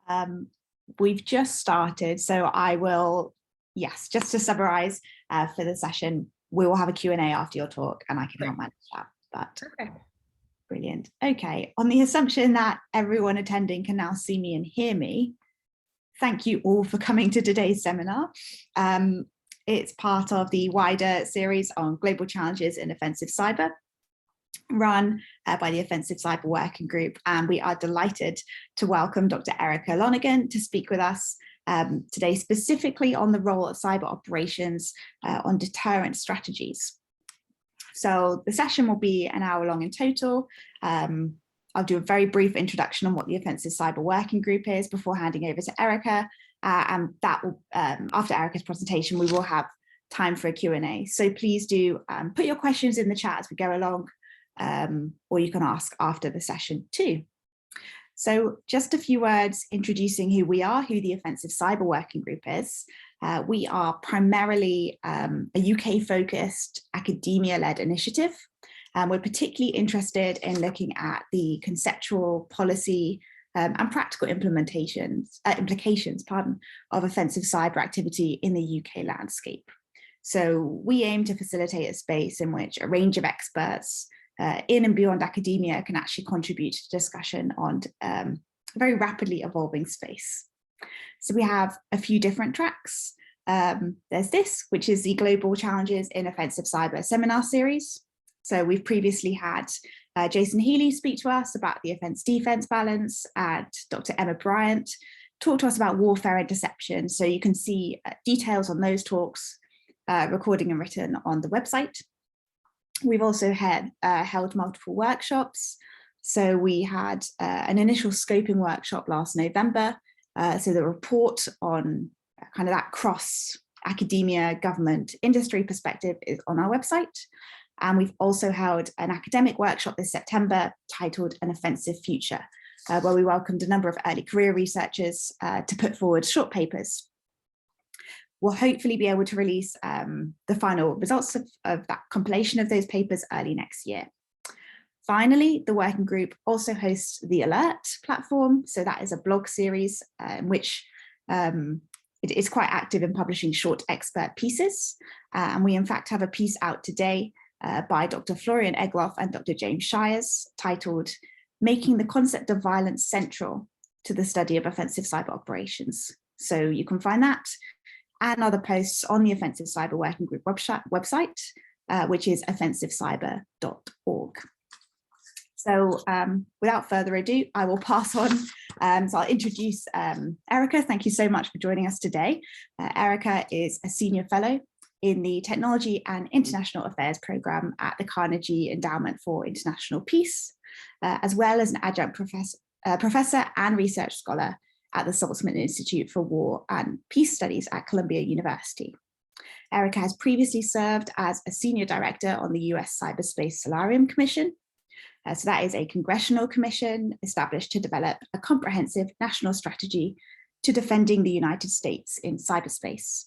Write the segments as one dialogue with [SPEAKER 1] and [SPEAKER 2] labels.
[SPEAKER 1] Um, we've just started, so I will, yes, just to summarize for the session, we will have a Q&A after your talk and I can help manage that. But
[SPEAKER 2] Perfect.
[SPEAKER 1] Brilliant. Okay, on the assumption that everyone attending can now see me and hear me, thank you all for coming to today's seminar. It's part of the wider series on global challenges in offensive cyber, run by the Offensive Cyber Working Group, and we are delighted to welcome Dr. Erica Lonergan to speak with us today, specifically on the role of cyber operations on deterrent strategies. So the session will be an hour long in total. I'll do a very brief introduction on what the Offensive Cyber Working Group is before handing over to Erica, and that will, after Erica's presentation, we will have time for a Q&A. So please do put your questions in the chat as we go along, or you can ask after the session too. So just a few words introducing who we are, who the Offensive Cyber Working Group is. We are primarily a UK-focused, academia-led initiative. We're particularly interested in looking at the conceptual, policy, and practical implications of offensive cyber activity in the UK landscape. So we aim to facilitate a space in which a range of experts in and beyond academia can actually contribute to discussion on a very rapidly evolving space. So we have a few different tracks. There's this, which is the Global Challenges in Offensive Cyber seminar series. So we've previously had Jason Healy speak to us about the offense-defense balance, and Dr. Emma Bryant talk to us about warfare and deception. So you can see details on those talks, recording and written on the website. We've also held multiple workshops. So we had an initial scoping workshop last November. So the report on kind of that cross academia, government, industry perspective is on our website. And we've also held an academic workshop this September titled An Offensive Future, where we welcomed a number of early career researchers to put forward short papers. We'll hopefully be able to release the final results of that compilation of those papers early next year. Finally, the working group also hosts the Alert platform. So that is a blog series in which it is quite active in publishing short expert pieces. And we in fact have a piece out today by Dr. Florian Egloff and Dr. James Shires titled Making the Concept of Violence Central to the Study of Offensive Cyber Operations. So you can find that and other posts on the Offensive Cyber Working Group website, which is offensivecyber.org. So without further ado, I will pass on. So I'll introduce Erica. Thank you so much for joining us today. Erica is a senior fellow in the Technology and International Affairs program at the Carnegie Endowment for International Peace, as well as an adjunct professor and research scholar at the Saltzman Institute for War and Peace Studies at Columbia University. Erica has previously served as a senior director on the US Cyberspace Solarium Commission. So that is a congressional commission established to develop a comprehensive national strategy to defending the United States in cyberspace.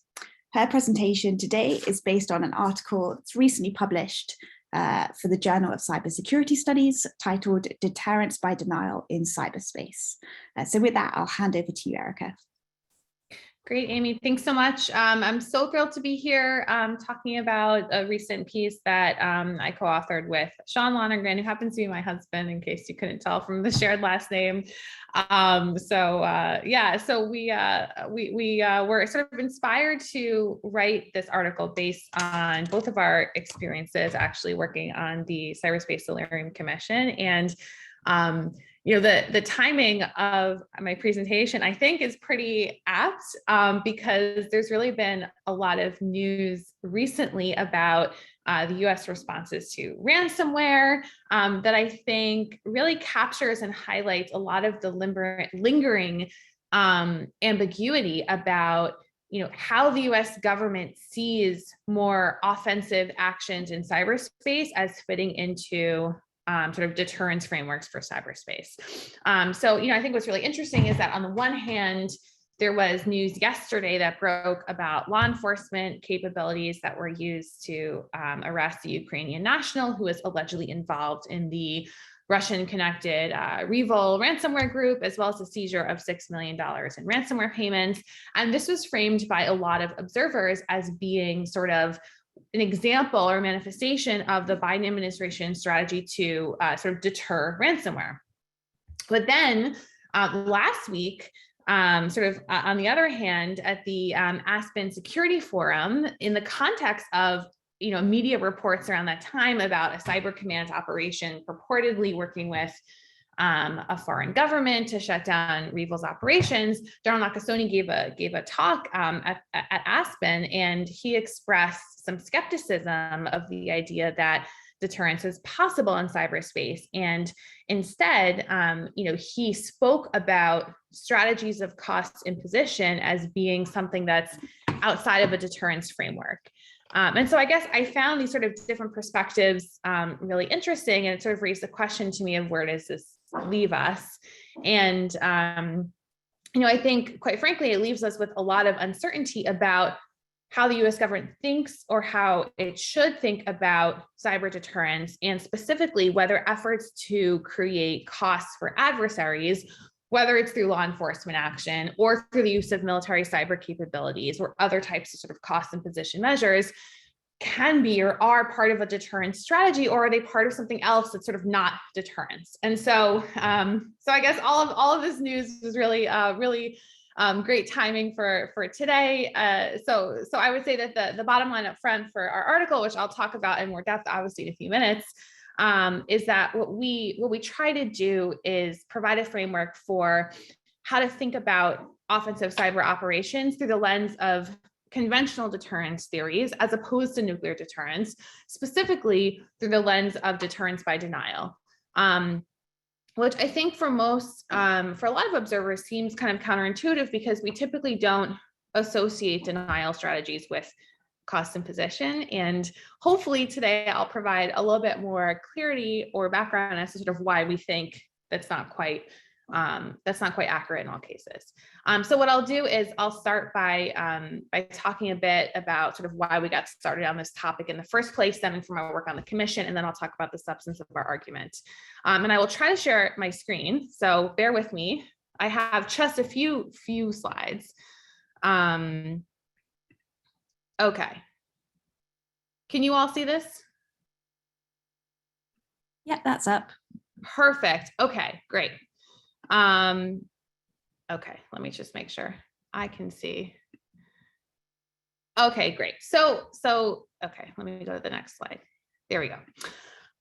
[SPEAKER 1] Her presentation today is based on an article that's recently published for the Journal of Cybersecurity Studies titled Deterrence by Denial in Cyberspace. So with that, I'll hand over to you, Erica.
[SPEAKER 2] Great, Amy. Thanks so much. I'm so thrilled to be here talking about a recent piece that I co-authored with Sean Lonergan, who happens to be my husband, in case you couldn't tell from the shared last name. So we were sort of inspired to write this article based on both of our experiences actually working on the Cyberspace Solarium Commission. And the timing of my presentation, I think, is pretty apt because there's really been a lot of news recently about the US responses to ransomware that I think really captures and highlights a lot of the lingering ambiguity about how the US government sees more offensive actions in cyberspace as fitting into sort of deterrence frameworks for cyberspace. So I think what's really interesting is that on the one hand, there was news yesterday that broke about law enforcement capabilities that were used to arrest a Ukrainian national who was allegedly involved in the Russian-connected Revol ransomware group, as well as the seizure of $6 million in ransomware payments. And this was framed by a lot of observers as being sort of an example or manifestation of the Biden administration strategy to sort of deter ransomware. But then last week, on the other hand, at the Aspen Security Forum, in the context of media reports around that time about a cyber command operation purportedly working with a foreign government to shut down Revol's operations, Donald Nakasone gave a talk at Aspen, and he expressed some skepticism of the idea that deterrence is possible in cyberspace. And instead, he spoke about strategies of cost imposition as being something that's outside of a deterrence framework. And so I guess I found these sort of different perspectives really interesting, and it sort of raised the question to me of where does this leave us? And, I think, quite frankly, it leaves us with a lot of uncertainty about how the US government thinks or how it should think about cyber deterrence, and specifically whether efforts to create costs for adversaries, whether it's through law enforcement action or through the use of military cyber capabilities or other types of sort of cost imposition measures, can be or are part of a deterrence strategy, or are they part of something else that's sort of not deterrence? And so, I guess all of this news was really, great timing for today. So I would say that the bottom line up front for our article, which I'll talk about in more depth, obviously, in a few minutes, is that what we try to do is provide a framework for how to think about offensive cyber operations through the lens of conventional deterrence theories, as opposed to nuclear deterrence, specifically through the lens of deterrence by denial, which I think for a lot of observers seems kind of counterintuitive, because we typically don't associate denial strategies with cost imposition. And hopefully today I'll provide a little bit more clarity or background as to sort of why we think that's not quite accurate in all cases. So what I'll do is I'll start by talking a bit about sort of why we got started on this topic in the first place, stemming from our work on the commission, and then I'll talk about the substance of our argument. And I will try to share my screen, so bear with me. I have just a few slides. Okay. Can you all see this?
[SPEAKER 1] Yep, that's up.
[SPEAKER 2] Perfect. Okay, great. Okay, let me just make sure I can see. Okay, great. So okay, let me go to the next slide. There we go.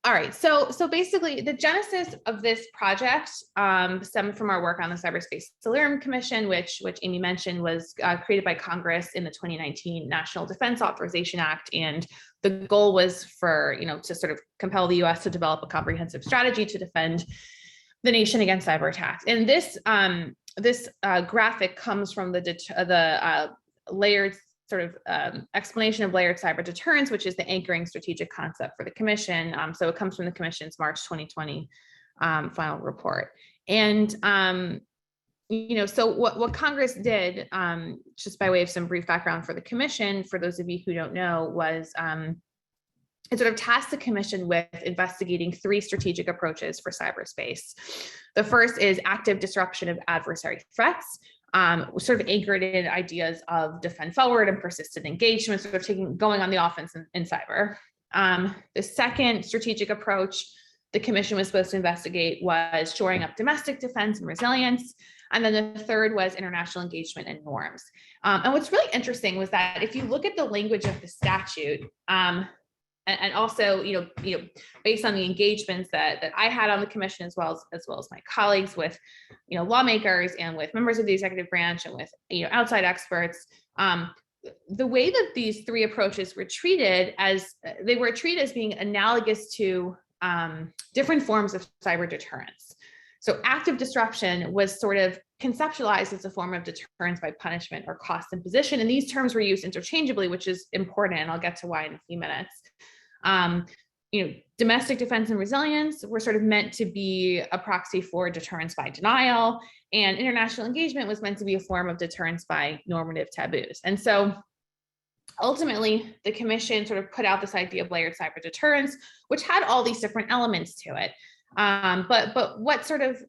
[SPEAKER 2] All right, so basically the genesis of this project stemmed from our work on the Cyberspace Delirium Commission, which Amy mentioned was created by Congress in the 2019 National Defense Authorization Act. And the goal was for, to sort of compel the US to develop a comprehensive strategy to defend the nation against cyber attacks. And this graphic comes from the layered sort of explanation of layered cyber deterrence, which is the anchoring strategic concept for the commission. So it comes from the commission's March 2020 final report. And so what Congress did, just by way of some brief background for the commission, for those of you who don't know, was it sort of tasked the commission with investigating three strategic approaches for cyberspace. The first is active disruption of adversary threats, sort of anchored in ideas of defend forward and persistent engagement, sort of going on the offense in cyber. The second strategic approach the commission was supposed to investigate was shoring up domestic defense and resilience. And then the third was international engagement and norms. And what's really interesting was that if you look at the language of the statute, and also, based on the engagements that I had on the commission, as well as my colleagues with, lawmakers and with members of the executive branch and with, outside experts, the way that these three approaches were treated as being analogous to different forms of cyber deterrence. So active disruption was sort of conceptualized as a form of deterrence by punishment or cost imposition. And these terms were used interchangeably, which is important. And I'll get to why in a few minutes. Domestic defense and resilience were sort of meant to be a proxy for deterrence by denial, and international engagement was meant to be a form of deterrence by normative taboos. And so ultimately, the commission sort of put out this idea of layered cyber deterrence, which had all these different elements to it. But what sort of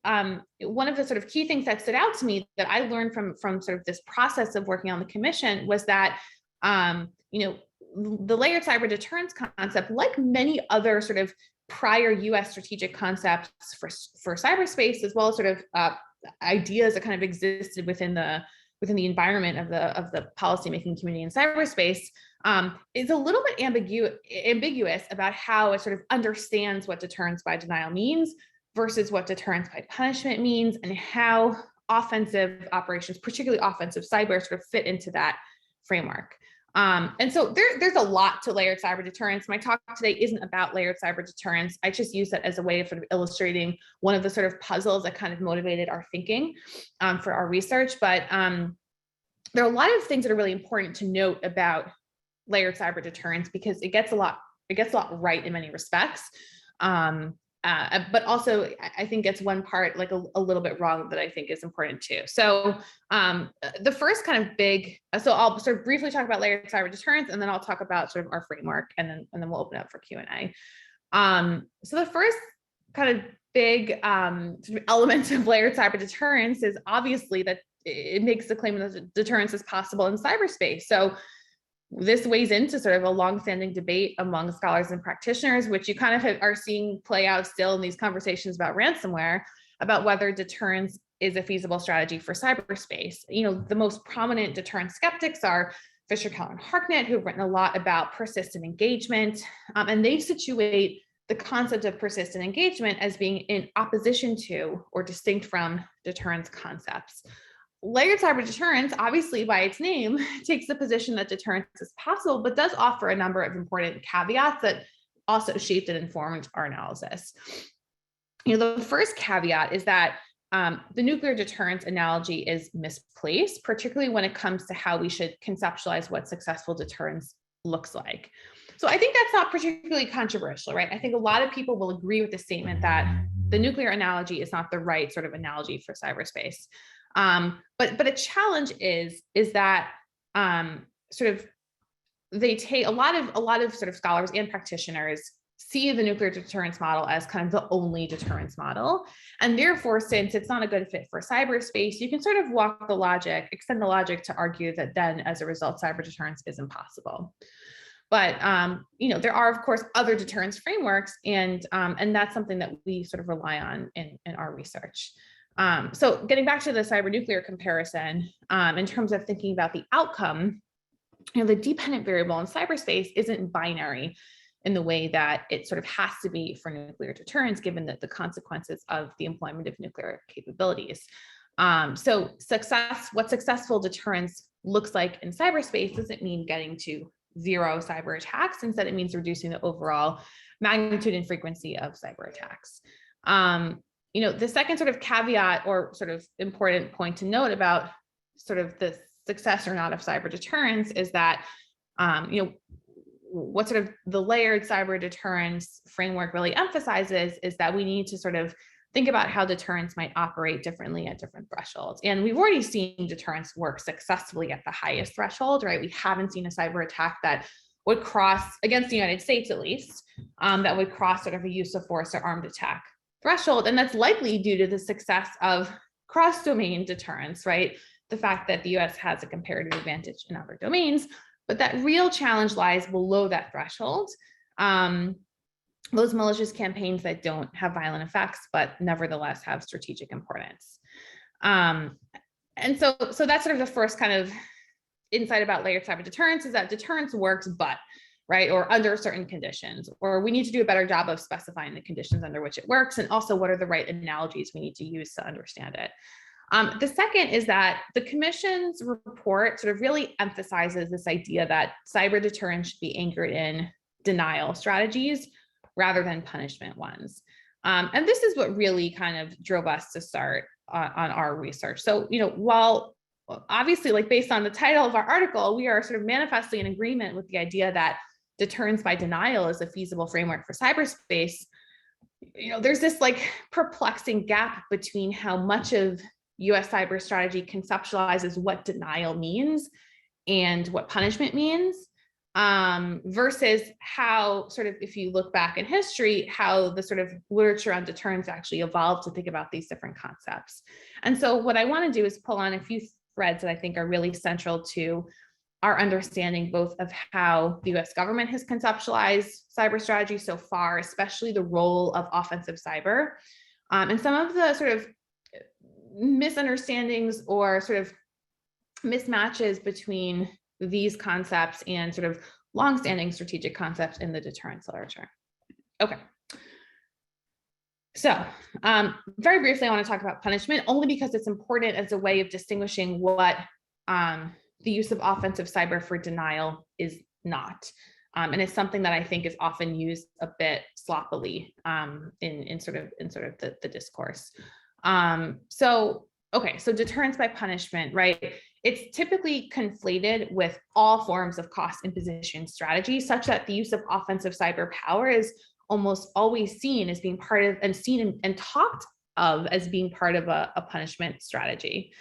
[SPEAKER 2] one of the sort of key things that stood out to me that I learned from sort of this process of working on the commission was that the layered cyber deterrence concept, like many other sort of prior U.S. strategic concepts for cyberspace, as well as sort of ideas that kind of existed within the environment of the policymaking community in cyberspace, is a little bit ambiguous about how it sort of understands what deterrence by denial means versus what deterrence by punishment means, and how offensive operations, particularly offensive cyber, sort of fit into that framework. And so there's a lot to layered cyber deterrence. My talk today isn't about layered cyber deterrence. I just use that as a way of sort of illustrating one of the sort of puzzles that kind of motivated our thinking for our research. But there are a lot of things that are really important to note about layered cyber deterrence, because it gets a lot right in many respects. But also I think it's one part like a little bit wrong that I think is important too. So the first kind of big, so I'll sort of briefly talk about layered cyber deterrence, and then I'll talk about sort of our framework, and then we'll open up for Q&A. So the first kind of big sort of element of layered cyber deterrence is obviously that it makes the claim that deterrence is possible in cyberspace. So this weighs into sort of a longstanding debate among scholars and practitioners, which you kind of are seeing play out still in these conversations about ransomware, about whether deterrence is a feasible strategy for cyberspace. The most prominent deterrence skeptics are Fisher, Keller, and Harknett, who've written a lot about persistent engagement, and they situate the concept of persistent engagement as being in opposition to or distinct from deterrence concepts. Layered cyber deterrence, obviously by its name, takes the position that deterrence is possible, but does offer a number of important caveats that also shaped and informed our analysis. The first caveat is that the nuclear deterrence analogy is misplaced, particularly when it comes to how we should conceptualize what successful deterrence looks like. So I think that's not particularly controversial, right? I think a lot of people will agree with the statement that the nuclear analogy is not the right sort of analogy for cyberspace. But a challenge is that sort of they take a lot of sort of scholars and practitioners see the nuclear deterrence model as kind of the only deterrence model. And therefore, since it's not a good fit for cyberspace, you can sort of extend the logic to argue that then as a result, cyber deterrence is impossible. But there are, of course, other deterrence frameworks, and that's something that we sort of rely on in our research. So getting back to the cyber nuclear comparison, in terms of thinking about the outcome, the dependent variable in cyberspace isn't binary in the way that it sort of has to be for nuclear deterrence, given that the consequences of the employment of nuclear capabilities. So what successful deterrence looks like in cyberspace doesn't mean getting to zero cyber attacks. Instead, it means reducing the overall magnitude and frequency of cyber attacks. The second sort of caveat or sort of important point to note about sort of the success or not of cyber deterrence is that, what sort of the layered cyber deterrence framework really emphasizes is that we need to sort of think about how deterrence might operate differently at different thresholds. And we've already seen deterrence work successfully at the highest threshold, right? We haven't seen a cyber attack that would cross, against the United States at least, that would cross sort of a use of force or armed attack threshold. And that's likely due to the success of cross-domain deterrence, right? The fact that the US has a comparative advantage in other domains, but that real challenge lies below that threshold. Those malicious campaigns that don't have violent effects, but nevertheless have strategic importance. And so that's sort of the first kind of insight about layered cyber deterrence, is that deterrence works, but, right, or under certain conditions, or we need to do a better job of specifying the conditions under which it works, and also what are the right analogies we need to use to understand it. The second is that the Commission's report sort of really emphasizes this idea that cyber deterrence should be anchored in denial strategies rather than punishment ones. And this is what really kind of drove us to start on our research. So, while obviously, like based on the title of our article, we are sort of manifestly in agreement with the idea that deterrence by denial is a feasible framework for cyberspace, there's this like perplexing gap between how much of US cyber strategy conceptualizes what denial means and what punishment means. versus how sort of, if you look back in history, how the sort of literature on deterrence actually evolved to think about these different concepts. And so what I want to do is pull on a few threads that I think are really central to our understanding both of how the US government has conceptualized cyber strategy so far, especially the role of offensive cyber, and some of the sort of misunderstandings or sort of mismatches between these concepts and sort of longstanding strategic concepts in the deterrence literature. Okay. So very briefly, I want to talk about punishment only because it's important as a way of distinguishing what the use of offensive cyber for denial is not. And it's something that I think is often used a bit sloppily in sort of the discourse. So deterrence by punishment, right? It's typically conflated with all forms of cost imposition strategy, such that the use of offensive cyber power is almost always seen as being part of and talked of as being part of a punishment strategy.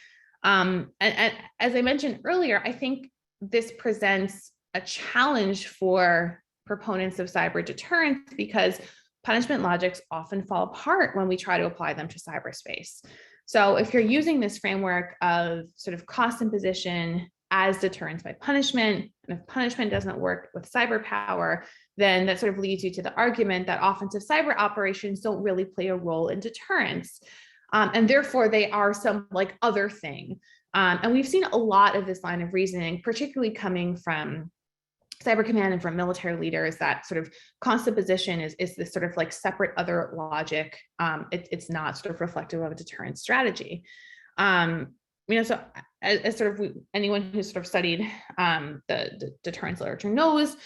[SPEAKER 2] And as I mentioned earlier, I think this presents a challenge for proponents of cyber deterrence because punishment logics often fall apart when we try to apply them to cyberspace. So if you're using this framework of sort of cost imposition as deterrence by punishment, and if punishment doesn't work with cyber power, then that sort of leads you to the argument that offensive cyber operations don't really play a role in deterrence. And therefore they are some like other thing. And we've seen a lot of this line of reasoning, particularly coming from cyber command and from military leaders, that sort of cost imposition is this sort of like separate other logic. It's not sort of reflective of a deterrence strategy. So as sort of anyone who's sort of studied the deterrence literature knows,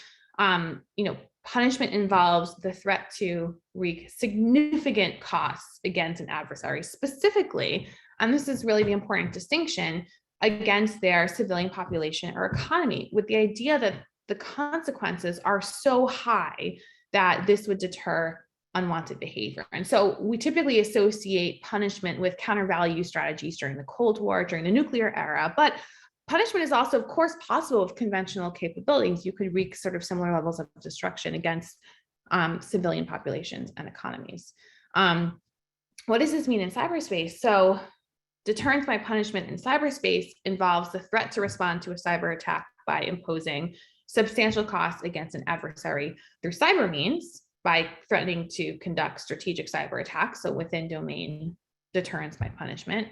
[SPEAKER 2] punishment involves the threat to wreak significant costs against an adversary, specifically, and this is really the important distinction, against their civilian population or economy, with the idea that the consequences are so high that this would deter unwanted behavior. And so we typically associate punishment with counter-value strategies during the Cold War, during the nuclear era, but punishment is also, of course, possible with conventional capabilities. You could wreak sort of similar levels of destruction against civilian populations and economies. What does this mean in cyberspace? So deterrence by punishment in cyberspace involves the threat to respond to a cyber attack by imposing substantial costs against an adversary through cyber means, by threatening to conduct strategic cyber attacks, so within domain deterrence by punishment,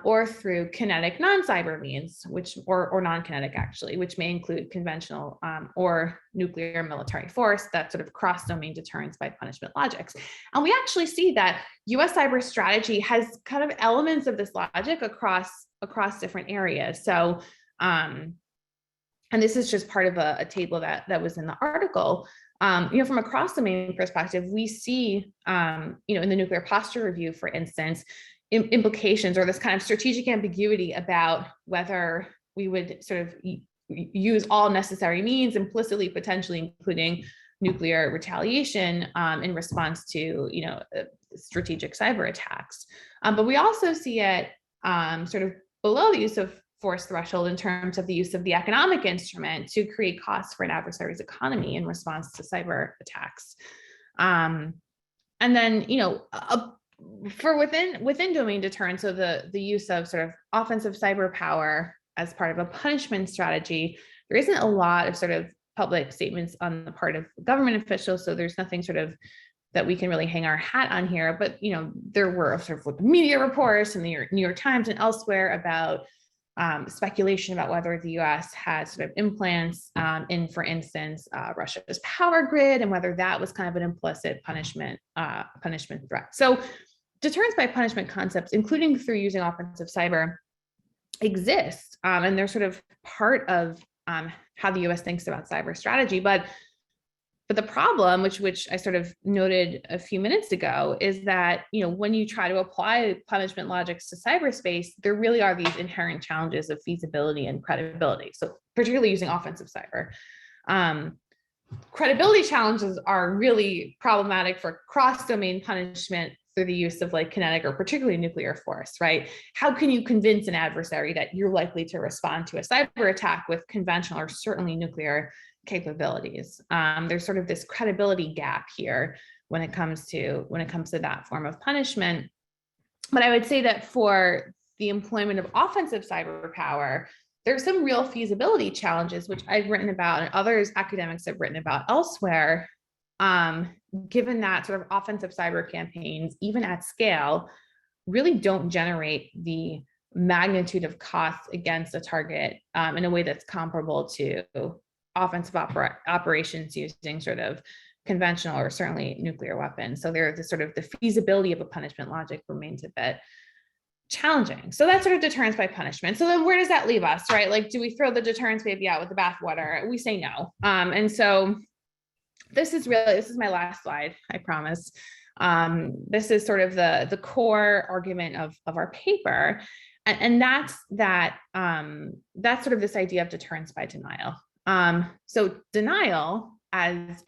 [SPEAKER 2] or through kinetic non-cyber means, or non-kinetic actually, which may include conventional or nuclear military force, that sort of cross-domain deterrence by punishment logics. And we actually see that US cyber strategy has kind of elements of this logic across different areas. So, and this is just part of a table that was in the article. From a cross-domain perspective, we see, in the nuclear posture review, for instance, implications or this kind of strategic ambiguity about whether we would sort of use all necessary means, implicitly, potentially including nuclear retaliation in response to, strategic cyber attacks. But we also see it sort of below the use of force threshold in terms of the use of the economic instrument to create costs for an adversary's economy in response to cyber attacks. And then, for within domain deterrence, so the use of sort of offensive cyber power as part of a punishment strategy, there isn't a lot of sort of public statements on the part of government officials, so there's nothing sort of that we can really hang our hat on here. But there were sort of like media reports in the New York Times and elsewhere about speculation about whether the US has sort of implants in, for instance, Russia's power grid, and whether that was kind of an implicit punishment threat. So deterrence by punishment concepts, including through using offensive cyber, exist, and they're sort of part of how the US thinks about cyber strategy. But the problem, which I sort of noted a few minutes ago, is that when you try to apply punishment logics to cyberspace, there really are these inherent challenges of feasibility and credibility. So particularly using offensive cyber, credibility challenges are really problematic for cross-domain punishment through the use of like kinetic or particularly nuclear force, right? How can you convince an adversary that you're likely to respond to a cyber attack with conventional or certainly nuclear capabilities. There's sort of this credibility gap here when it comes to that form of punishment. But I would say that for the employment of offensive cyber power, there's some real feasibility challenges, which I've written about and others academics have written about elsewhere, given that sort of offensive cyber campaigns, even at scale, really don't generate the magnitude of costs against a target in a way that's comparable to offensive operations using sort of conventional or certainly nuclear weapons. So the sort of the feasibility of a punishment logic remains a bit challenging. So that's sort of deterrence by punishment. So then where does that leave us, right? Like, do we throw the deterrence baby out with the bathwater? We say no. And so this is my last slide, I promise. This is sort of the core argument of our paper. And that's sort of this idea of deterrence by denial. So denial, as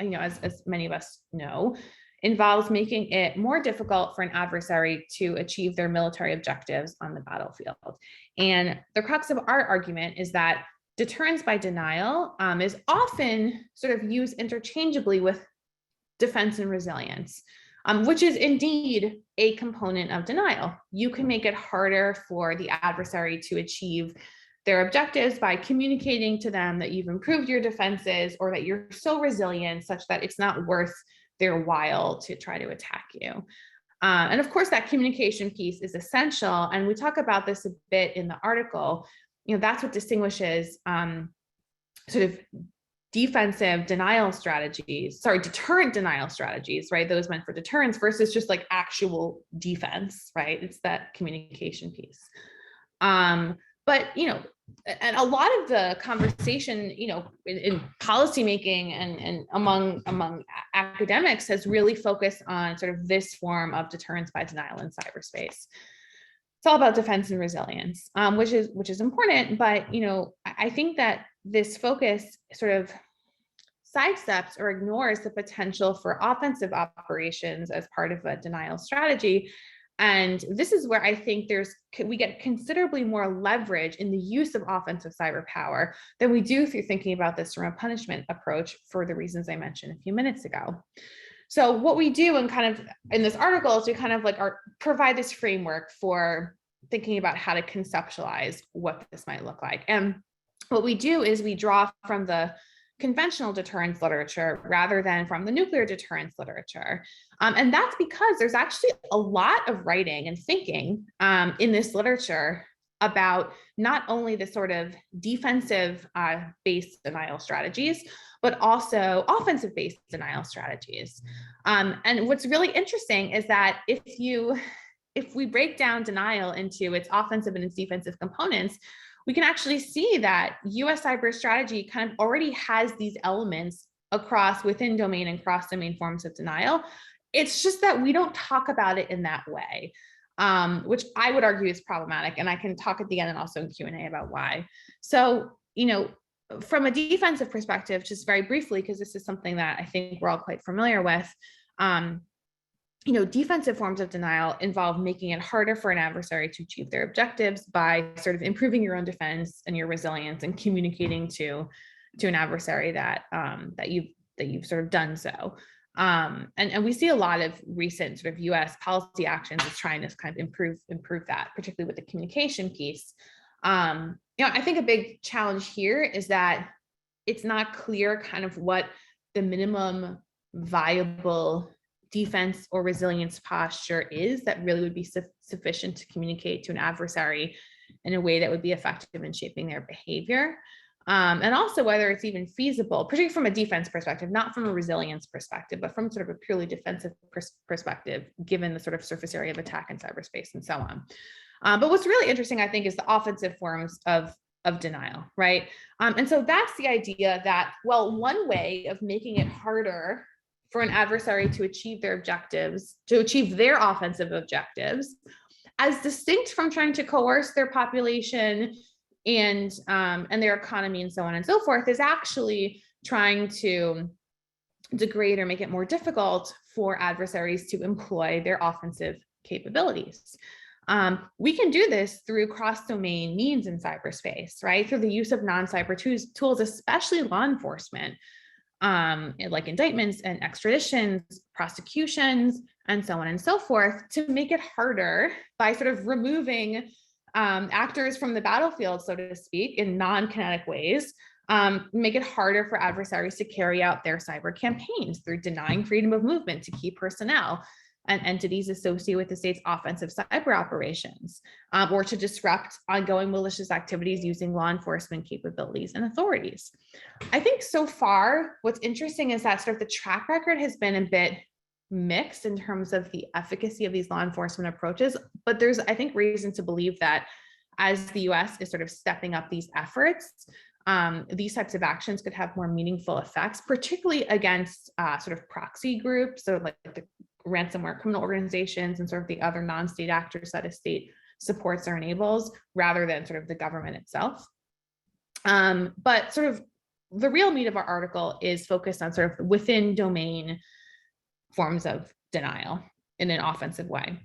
[SPEAKER 2] many of us know, involves making it more difficult for an adversary to achieve their military objectives on the battlefield. And the crux of our argument is that deterrence by denial is often sort of used interchangeably with defense and resilience, which is indeed a component of denial. You can make it harder for the adversary to achieve their objectives by communicating to them that you've improved your defenses or that you're so resilient such that it's not worth their while to try to attack you. And of course, that communication piece is essential. And we talk about this a bit in the article. That's what distinguishes sort of deterrent denial strategies, right? Those meant for deterrence versus just like actual defense, right? It's that communication piece. But, and a lot of the conversation, in policymaking and among academics has really focused on sort of this form of deterrence by denial in cyberspace. It's all about defense and resilience, which is important. But, I think that this focus sort of sidesteps or ignores the potential for offensive operations as part of a denial strategy. And this is where I think we get considerably more leverage in the use of offensive cyber power than we do through thinking about this from a punishment approach for the reasons I mentioned a few minutes ago. So what we do in this article is we kind of like provide this framework for thinking about how to conceptualize what this might look like. And what we do is we draw from the conventional deterrence literature rather than from the nuclear deterrence literature. And that's because there's actually a lot of writing and thinking in this literature about not only the sort of defensive based denial strategies, but also offensive based denial strategies. And what's really interesting is that if we break down denial into its offensive and its defensive components, we can actually see that US cyber strategy kind of already has these elements within domain and cross domain forms of denial. It's just that we don't talk about it in that way, which I would argue is problematic. And I can talk at the end and also in Q&A about why. So, from a defensive perspective, just very briefly, because this is something that I think we're all quite familiar with, defensive forms of denial involve making it harder for an adversary to achieve their objectives by sort of improving your own defense and your resilience and communicating to an adversary that you've sort of done so. And we see a lot of recent sort of US policy actions is trying to kind of improve that, particularly with the communication piece. I think a big challenge here is that it's not clear kind of what the minimum viable defense or resilience posture is that really would be sufficient to communicate to an adversary in a way that would be effective in shaping their behavior. And also whether it's even feasible, particularly from a defense perspective, not from a resilience perspective, but from sort of a purely defensive perspective, given the sort of surface area of attack in cyberspace and so on. But what's really interesting, I think, is the offensive forms of denial, right? And so that's the idea that, well, one way of making it harder for an adversary to achieve their objectives, to achieve their offensive objectives, as distinct from trying to coerce their population and their economy and so on and so forth, is actually trying to degrade or make it more difficult for adversaries to employ their offensive capabilities. We can do this through cross-domain means in cyberspace, right? Through the use of non-cyber tools, especially law enforcement, like indictments and extraditions, prosecutions, and so on and so forth, to make it harder by sort of removing actors from the battlefield, so to speak, in non-kinetic ways, make it harder for adversaries to carry out their cyber campaigns through denying freedom of movement to key personnel and entities associated with the state's offensive cyber operations, or to disrupt ongoing malicious activities using law enforcement capabilities and authorities. I think so far, what's interesting is that sort of the track record has been a bit mixed in terms of the efficacy of these law enforcement approaches, but there's, I think, reason to believe that as the US is sort of stepping up these efforts, these types of actions could have more meaningful effects, particularly against sort of proxy groups, so like the ransomware criminal organizations and sort of the other non-state actors that a state supports or enables, rather than sort of the government itself. But sort of the real meat of our article is focused on sort of within domain forms of denial in an offensive way.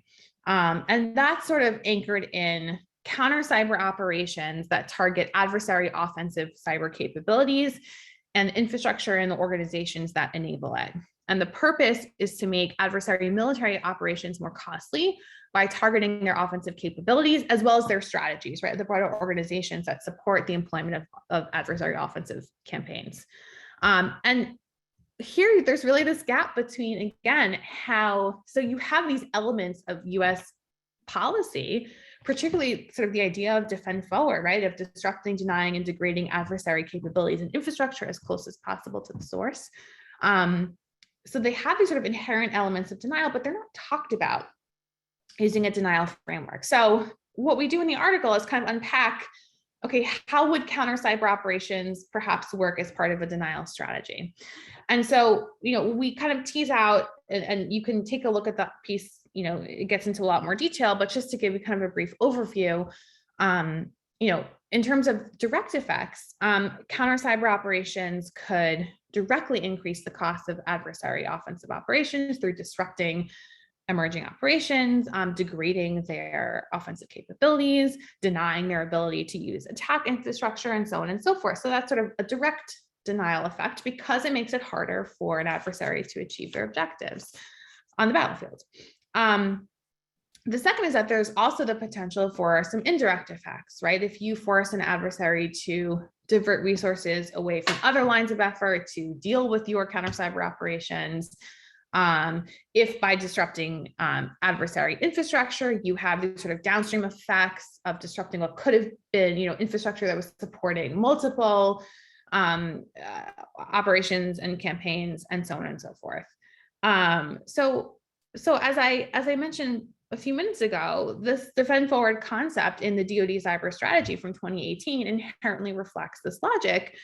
[SPEAKER 2] And that's sort of anchored in counter cyber operations that target adversary offensive cyber capabilities and infrastructure and the organizations that enable it. And the purpose is to make adversary military operations more costly by targeting their offensive capabilities as well as their strategies, right? The broader organizations that support the employment of adversary offensive campaigns. And here, there's really this gap between, again, so you have these elements of US policy, particularly sort of the idea of defend forward, right? Of disrupting, denying, and degrading adversary capabilities and infrastructure as close as possible to the source. So they have these sort of inherent elements of denial, but they're not talked about using a denial framework. So what we do in the article is kind of unpack, okay, how would counter cyber operations perhaps work as part of a denial strategy? And so, we kind of tease out, and you can take a look at that piece, it gets into a lot more detail, but just to give you kind of a brief overview, in terms of direct effects, counter cyber operations could directly increase the cost of adversary offensive operations through disrupting emerging operations, degrading their offensive capabilities, denying their ability to use attack infrastructure, and so on and so forth. So that's sort of a direct denial effect because it makes it harder for an adversary to achieve their objectives on the battlefield. The second is that there's also the potential for some indirect effects, right? If you force an adversary to divert resources away from other lines of effort to deal with your counter cyber operations, if by disrupting adversary infrastructure, you have these sort of downstream effects of disrupting what could have been, infrastructure that was supporting multiple operations and campaigns, and so on and so forth. So as I mentioned a few minutes ago, this defend forward concept in the DoD cyber strategy from 2018 inherently reflects this logic.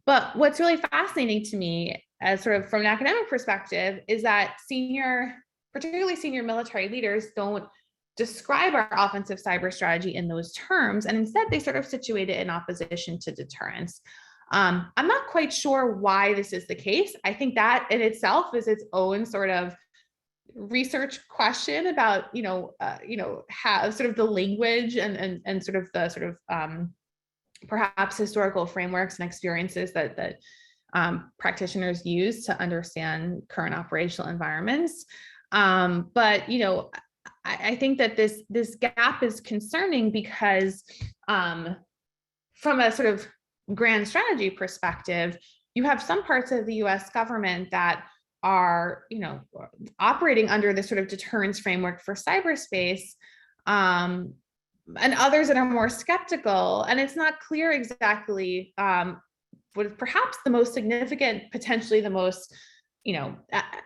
[SPEAKER 2] But what's really fascinating to me, as sort of from an academic perspective, is that particularly senior military leaders don't describe our offensive cyber strategy in those terms, and instead they sort of situate it in opposition to deterrence. I'm not quite sure why this is the case. I think that in itself is its own sort of research question about, how sort of the language and sort of the sort of perhaps historical frameworks and experiences that practitioners use to understand current operational environments. But I think that this gap is concerning because from a sort of grand strategy perspective, you have some parts of the US government that are, operating under this sort of deterrence framework for cyberspace, and others that are more skeptical. And it's not clear exactly what is perhaps the most significant, potentially the most,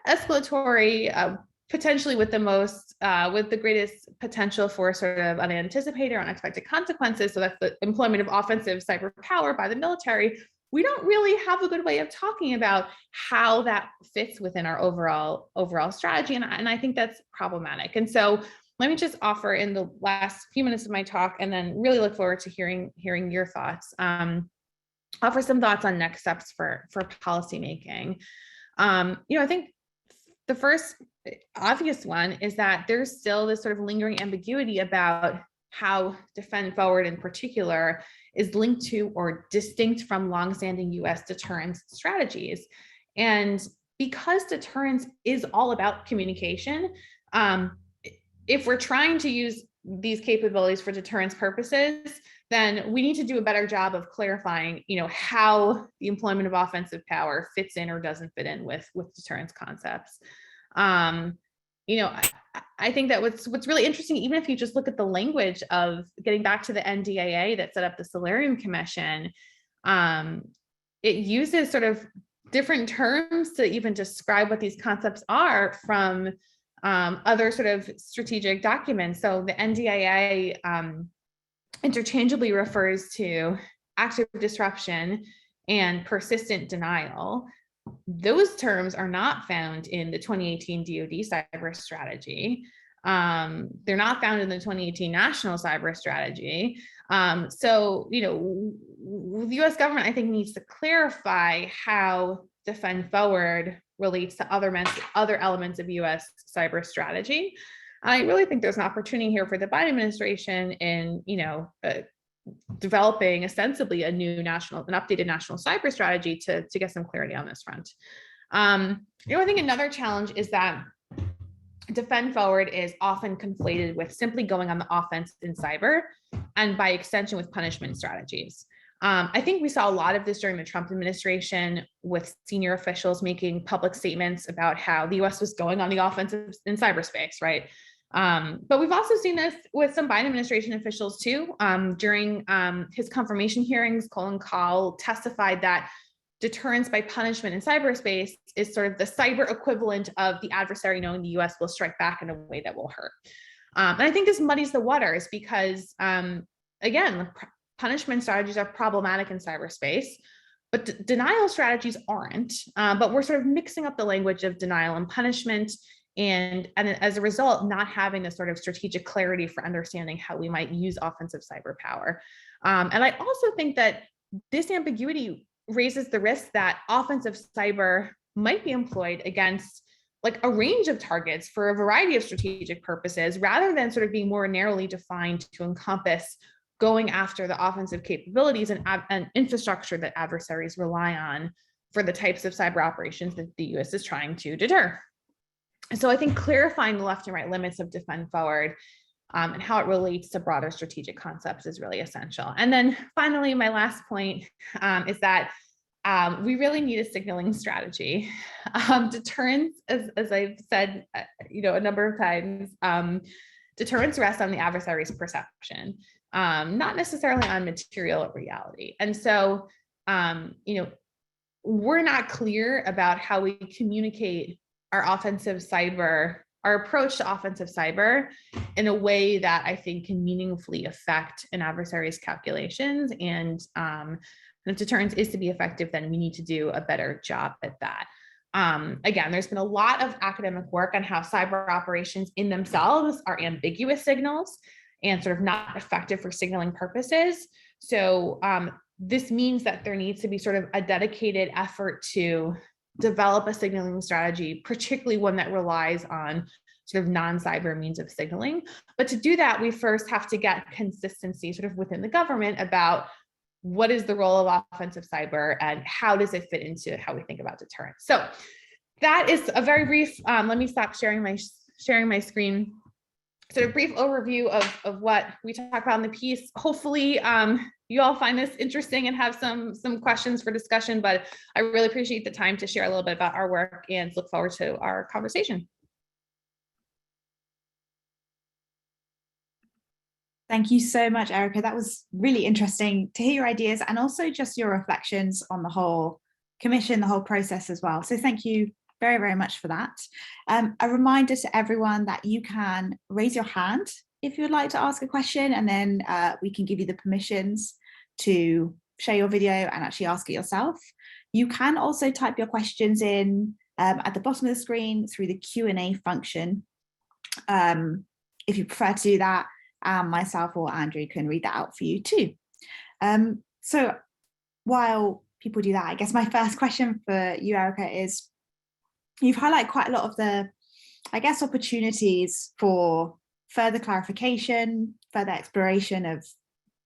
[SPEAKER 2] escalatory, potentially with the greatest potential for sort of unanticipated or unexpected consequences. So that's the employment of offensive cyber power by the military. We don't really have a good way of talking about how that fits within our overall strategy. And I think that's problematic. And so let me just offer in the last few minutes of my talk, and then really look forward to hearing your thoughts, offer some thoughts on next steps for policymaking. I think the first obvious one is that there's still this sort of lingering ambiguity about how defend forward in particular is linked to or distinct from longstanding US deterrence strategies. And because deterrence is all about communication, if we're trying to use these capabilities for deterrence purposes, then we need to do a better job of clarifying, how the employment of offensive power fits in or doesn't fit in with deterrence concepts. I think that what's really interesting, even if you just look at the language of getting back to the NDAA that set up the Solarium Commission, it uses sort of different terms to even describe what these concepts are from other sort of strategic documents. So the NDAA interchangeably refers to active disruption and persistent denial. Those terms are not found in the 2018 DoD cyber strategy. They're not found in the 2018 national cyber strategy. So, the US government, I think, needs to clarify how defend forward relates to other elements of US cyber strategy. I really think there's an opportunity here for the Biden administration in, developing ostensibly an updated national cyber strategy to get some clarity on this front. I think another challenge is that defend forward is often conflated with simply going on the offense in cyber, and by extension with punishment strategies. I think we saw a lot of this during the Trump administration, with senior officials making public statements about how the US was going on the offensive in cyberspace, right? But we've also seen this with some Biden administration officials too. During his confirmation hearings, Colin Kahl testified that deterrence by punishment in cyberspace is sort of the cyber equivalent of the adversary knowing the US will strike back in a way that will hurt. And I think this muddies the waters because, again, punishment strategies are problematic in cyberspace, but denial strategies aren't. But we're sort of mixing up the language of denial and punishment, and as a result, not having the sort of strategic clarity for understanding how we might use offensive cyber power. And I also think that this ambiguity raises the risk that offensive cyber might be employed against like a range of targets for a variety of strategic purposes, rather than sort of being more narrowly defined to encompass going after the offensive capabilities and infrastructure that adversaries rely on for the types of cyber operations that the US is trying to deter. So I think clarifying the left and right limits of defend forward and how it relates to broader strategic concepts is really essential. And then finally, my last point is that we really need a signaling strategy. Deterrence, as I've said, a number of times, deterrence rests on the adversary's perception, not necessarily on material reality. And so, we're not clear about how we communicate our approach to offensive cyber in a way that I think can meaningfully affect an adversary's calculations. And if deterrence is to be effective, then we need to do a better job at that. Again, there's been a lot of academic work on how cyber operations in themselves are ambiguous signals and sort of not effective for signaling purposes. So this means that there needs to be sort of a dedicated effort to develop a signaling strategy, particularly one that relies on sort of non-cyber means of signaling. But to do that, we first have to get consistency sort of within the government about what is the role of offensive cyber and how does it fit into how we think about deterrence. So that is a very brief, let me stop sharing my screen, sort of brief overview of what we talk about in the piece. Hopefully you all find this interesting and have some questions for discussion, but I really appreciate the time to share a little bit about our work and look forward to our conversation.
[SPEAKER 1] Thank you so much, Erica. That was really interesting to hear your ideas and also just your reflections on the whole commission, the whole process as well. So thank you very, very much for that. A reminder to everyone that you can raise your hand if you would like to ask a question, and then we can give you the permissions to share your video and actually ask it yourself. You can also type your questions in at the bottom of the screen through the Q&A function. If you prefer to do that, myself or Andrew can read that out for you too. So while people do that, I guess my first question for you, Erica, is you've highlighted quite a lot of the I guess, opportunities for further clarification, further exploration of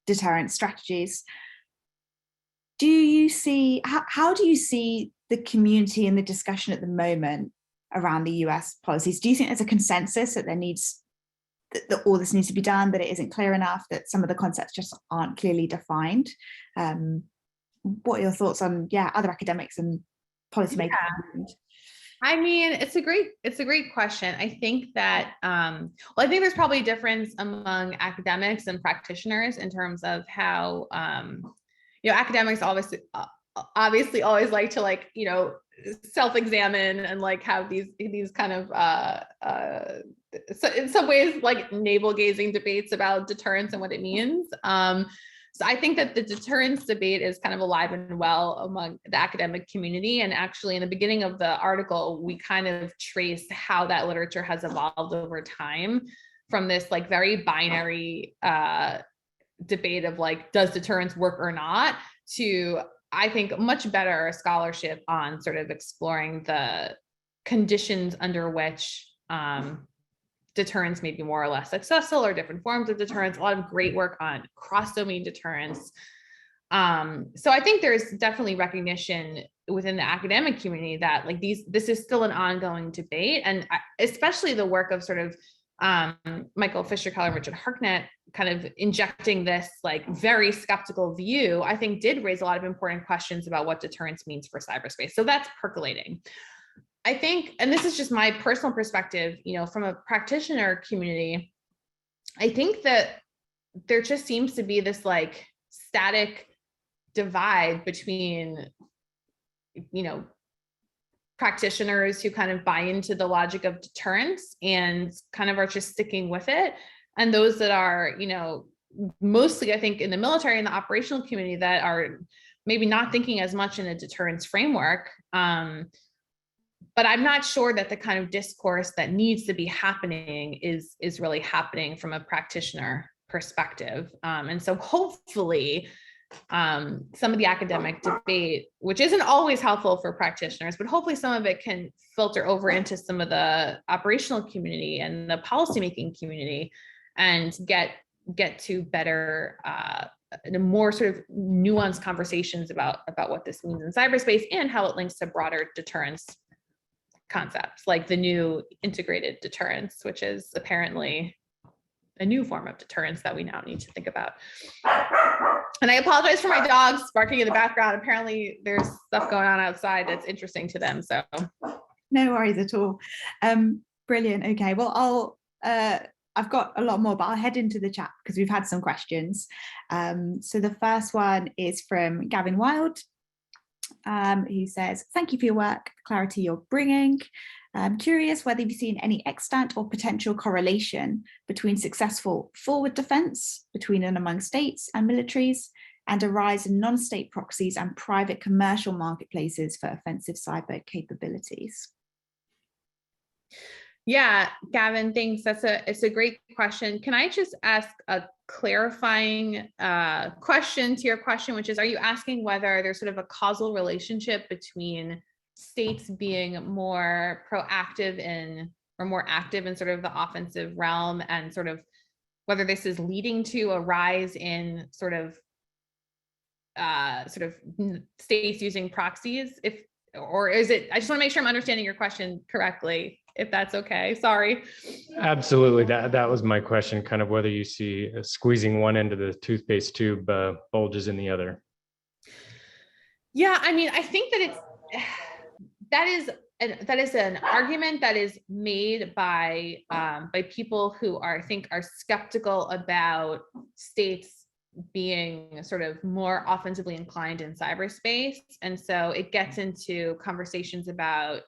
[SPEAKER 1] deterrent strategies. Do you see, how do you see the community and the discussion at the moment around the US policies? Do you think there's a consensus that that all this needs to be done, that it isn't clear enough, that some of the concepts just aren't clearly defined? What are your thoughts on, other academics and policymakers?
[SPEAKER 2] Yeah. I mean, it's a great question. I think that, I think there's probably a difference among academics and practitioners in terms of how, academics obviously always like to self-examine and have these kind of, so in some ways navel gazing debates about deterrence and what it means. So I think that the deterrence debate is kind of alive and well among the academic community. And actually in the beginning of the article, we kind of traced how that literature has evolved over time from this very binary debate of does deterrence work or not, to, I think, much better scholarship on sort of exploring the conditions under which deterrence may be more or less successful, or different forms of deterrence. A lot of great work on cross-domain deterrence. So I think there's definitely recognition within the academic community that this is still an ongoing debate, and especially the work of sort of Michael Fisher-Keller and Richard Harknett kind of injecting this very skeptical view, I think did raise a lot of important questions about what deterrence means for cyberspace. So that's percolating. I think, and this is just my personal perspective, from a practitioner community, I think that there just seems to be this static divide between, practitioners who kind of buy into the logic of deterrence and kind of are just sticking with it, and those that are, mostly I think in the military and the operational community that are maybe not thinking as much in a deterrence framework. But I'm not sure that the kind of discourse that needs to be happening is really happening from a practitioner perspective. And so hopefully some of the academic debate, which isn't always helpful for practitioners, but hopefully some of it can filter over into some of the operational community and the policymaking community and get to better, more sort of nuanced conversations about what this means in cyberspace and how it links to broader deterrence concepts, like the new integrated deterrence, which is apparently a new form of deterrence that we now need to think about. And I apologize for my dogs barking in the background. Apparently there's stuff going on outside that's interesting to them. So
[SPEAKER 1] no worries at all. Brilliant. Okay, well, I've got a lot more, but I'll head into the chat because we've had some questions. So the first one is from Gavin Wild, who says, thank you for your work, the clarity you're bringing. I'm curious whether you've seen any extant or potential correlation between successful forward defense between and among states and militaries, and a rise in non-state proxies and private commercial marketplaces for offensive cyber capabilities.
[SPEAKER 2] Yeah, Gavin, thanks. It's a great question. Can I just ask a clarifying question to your question, which is, are you asking whether there's sort of a causal relationship between states being more proactive in, or more active in sort of the offensive realm, and sort of whether this is leading to a rise in sort of states using proxies, or is it, I just want to make sure I'm understanding your question correctly, if that's okay. Sorry.
[SPEAKER 3] Absolutely. That was my question, kind of whether you see squeezing one end of the toothpaste tube bulges in the other.
[SPEAKER 2] Yeah, I mean, I think that that is an argument that is made by people who I think are skeptical about states being sort of more offensively inclined in cyberspace. And so it gets into conversations about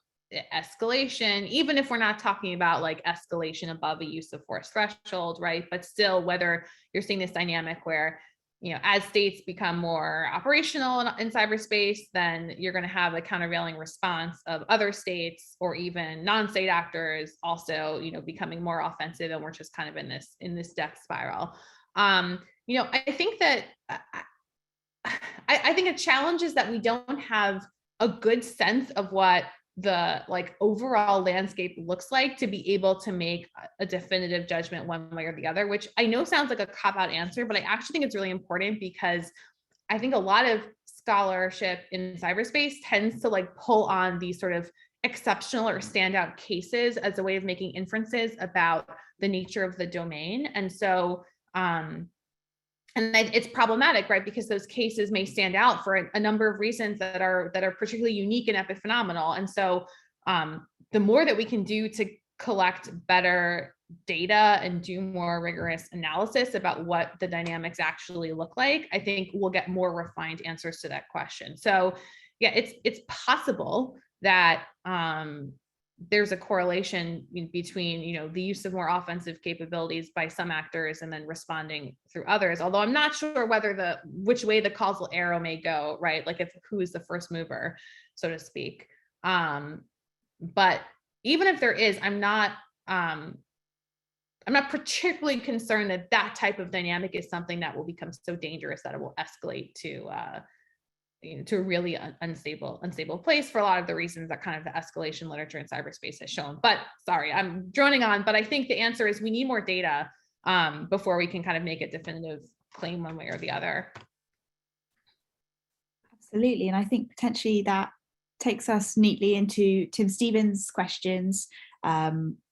[SPEAKER 2] escalation, even if we're not talking about escalation above a use of force threshold, right? But still, whether you're seeing this dynamic where, as states become more operational in cyberspace, then you're going to have a countervailing response of other states or even non-state actors also, becoming more offensive, and we're just kind of in this death spiral. I think that I think a challenge is that we don't have a good sense of what the like overall landscape looks like to be able to make a definitive judgment one way or the other, which I know sounds like a cop-out answer, but I actually think it's really important because I think a lot of scholarship in cyberspace tends to like pull on these sort of exceptional or standout cases as a way of making inferences about the nature of the domain. And so, and it's problematic, right? Because those cases may stand out for a number of reasons that are particularly unique and epiphenomenal. And so the more that we can do to collect better data and do more rigorous analysis about what the dynamics actually look like, I think we'll get more refined answers to that question. So yeah, it's possible that there's a correlation between, you know, the use of more offensive capabilities by some actors and then responding through others. Although I'm not sure whether which way the causal arrow may go, right? Like if who is the first mover, so to speak. But even if there is, I'm not particularly concerned that that type of dynamic is something that will become so dangerous that it will escalate to a really unstable place for a lot of the reasons that kind of the escalation literature in cyberspace has shown. But sorry, I'm droning on, but I think the answer is we need more data before we can kind of make a definitive claim one way or the other.
[SPEAKER 1] Absolutely, and I think potentially that takes us neatly into Tim Stevens' questions,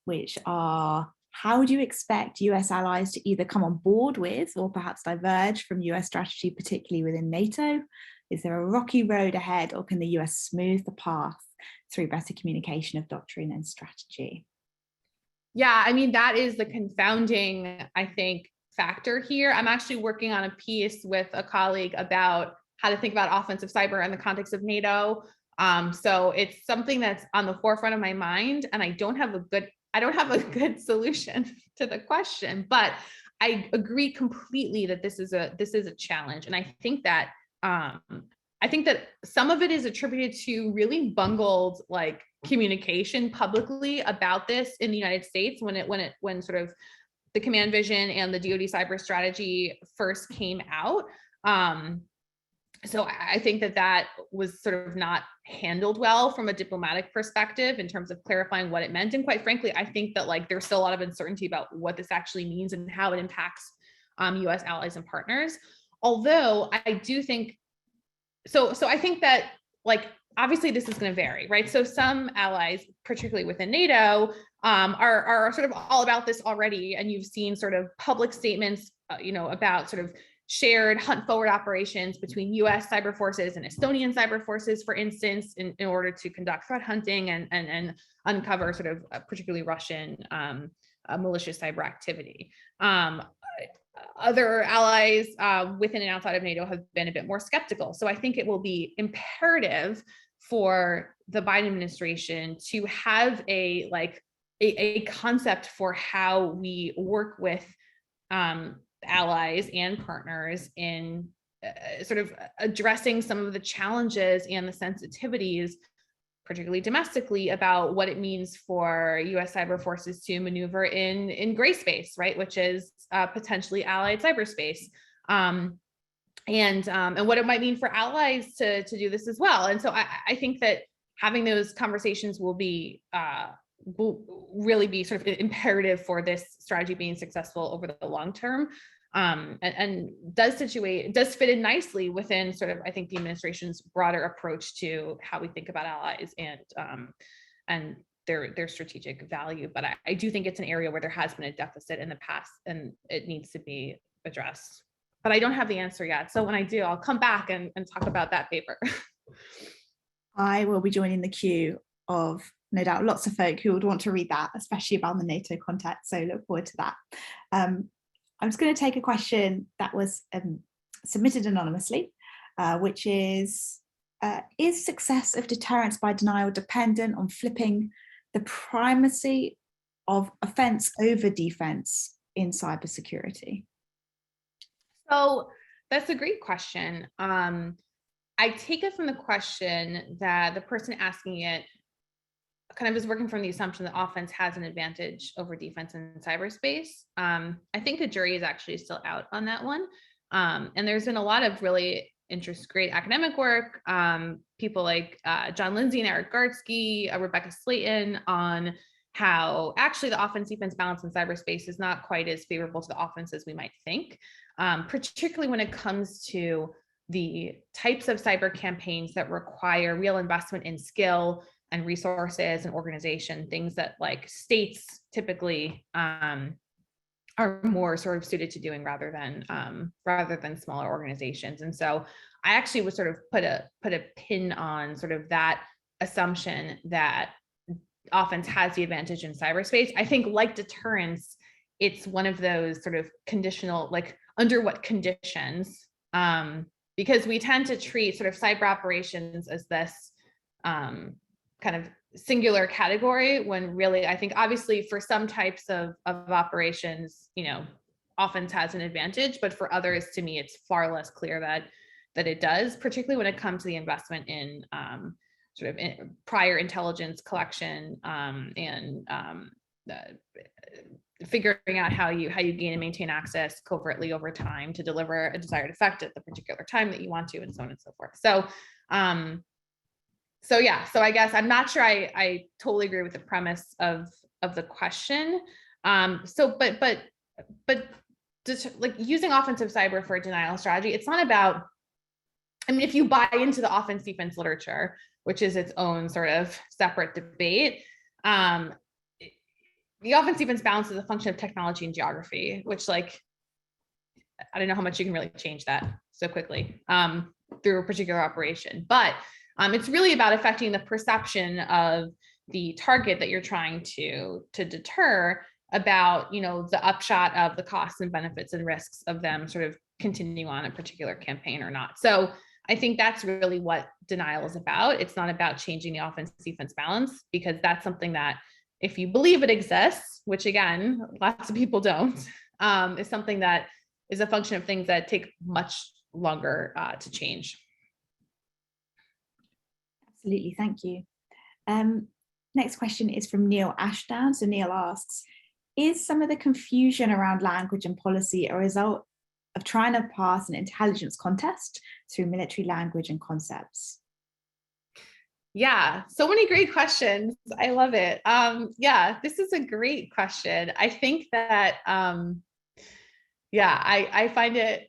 [SPEAKER 1] which are, how do you expect US allies to either come on board with or perhaps diverge from US strategy, particularly within NATO? Is there a rocky road ahead, or can the US smooth the path through better communication of doctrine and strategy?
[SPEAKER 2] Yeah, I mean, that is the confounding, I think, factor here. I'm actually working on a piece with a colleague about how to think about offensive cyber in the context of NATO. So it's something that's on the forefront of my mind, and I don't have a good solution to the question, but I agree completely that this is a challenge. And I think that some of it is attributed to really bungled like communication publicly about this in the United States when sort of the command vision and the DoD cyber strategy first came out. So I think that was sort of not handled well from a diplomatic perspective in terms of clarifying what it meant. And quite frankly, I think that like there's still a lot of uncertainty about what this actually means and how it impacts US allies and partners. Although I do think, so I think that like, obviously this is going to vary, right? So some allies, particularly within NATO, are sort of all about this already. And you've seen sort of public statements, about sort of shared hunt forward operations between US cyber forces and Estonian cyber forces, for instance, in order to conduct threat hunting and uncover sort of particularly Russian malicious cyber activity. Other allies within and outside of NATO have been a bit more skeptical. So I think it will be imperative for the Biden administration to have a concept for how we work with allies and partners in sort of addressing some of the challenges and the sensitivities, particularly domestically, about what it means for US cyber forces to maneuver in gray space, right, which is potentially allied cyberspace, and what it might mean for allies to do this as well. And so I think that having those conversations will really be sort of imperative for this strategy being successful over the long term. And does fit in nicely within sort of, I think, the administration's broader approach to how we think about allies and their strategic value. But I do think it's an area where there has been a deficit in the past and it needs to be addressed. But I don't have the answer yet. So when I do, I'll come back and talk about that paper.
[SPEAKER 1] I will be joining the queue of, no doubt, lots of folk who would want to read that, especially about the NATO context. So look forward to that. I'm just going to take a question that was submitted anonymously, which is success of deterrence by denial dependent on flipping the primacy of offense over defense in cybersecurity?
[SPEAKER 2] So that's a great question. I take it from the question that the person asking it kind of is working from the assumption that offense has an advantage over defense in cyberspace. I think the jury is actually still out on that one. And there's been a lot of really interest, great academic work, people like John Lindsay and Eric Gartsky, Rebecca Slayton, on how actually the offense-defense balance in cyberspace is not quite as favorable to the offense as we might think, particularly when it comes to the types of cyber campaigns that require real investment in skill and resources and organization, things that like states typically are more sort of suited to doing rather than smaller organizations. And so I actually would sort of put a pin on sort of that assumption that offense has the advantage in cyberspace. I think like deterrence, it's one of those sort of conditional, like under what conditions, because we tend to treat sort of cyber operations as this kind of singular category, when really, I think obviously for some types of operations, you know, offense has an advantage, but for others, to me, it's far less clear that it does, particularly when it comes to the investment in sort of prior intelligence collection and figuring out how you gain and maintain access covertly over time to deliver a desired effect at the particular time that you want to, and so on and so forth. So yeah, so I guess I'm not sure I totally agree with the premise of the question. But just like using offensive cyber for a denial strategy, it's not about, I mean, if you buy into the offense defense literature, which is its own sort of separate debate, the offense defense balance is a function of technology and geography, which, like, I don't know how much you can really change that so quickly through a particular operation, but it's really about affecting the perception of the target that you're trying to deter about, you know, the upshot of the costs and benefits and risks of them sort of continuing on a particular campaign or not. So I think that's really what denial is about. It's not about changing the offense defense balance, because that's something that, if you believe it exists, which again, lots of people don't, is something that is a function of things that take much longer to change.
[SPEAKER 1] Absolutely, thank you. Next question is from Neil Ashdown. So Neil asks, is some of the confusion around language and policy a result of trying to pass an intelligence contest through military language and concepts?
[SPEAKER 2] Yeah, so many great questions. I love it. Yeah, this is a great question. I think that, I find it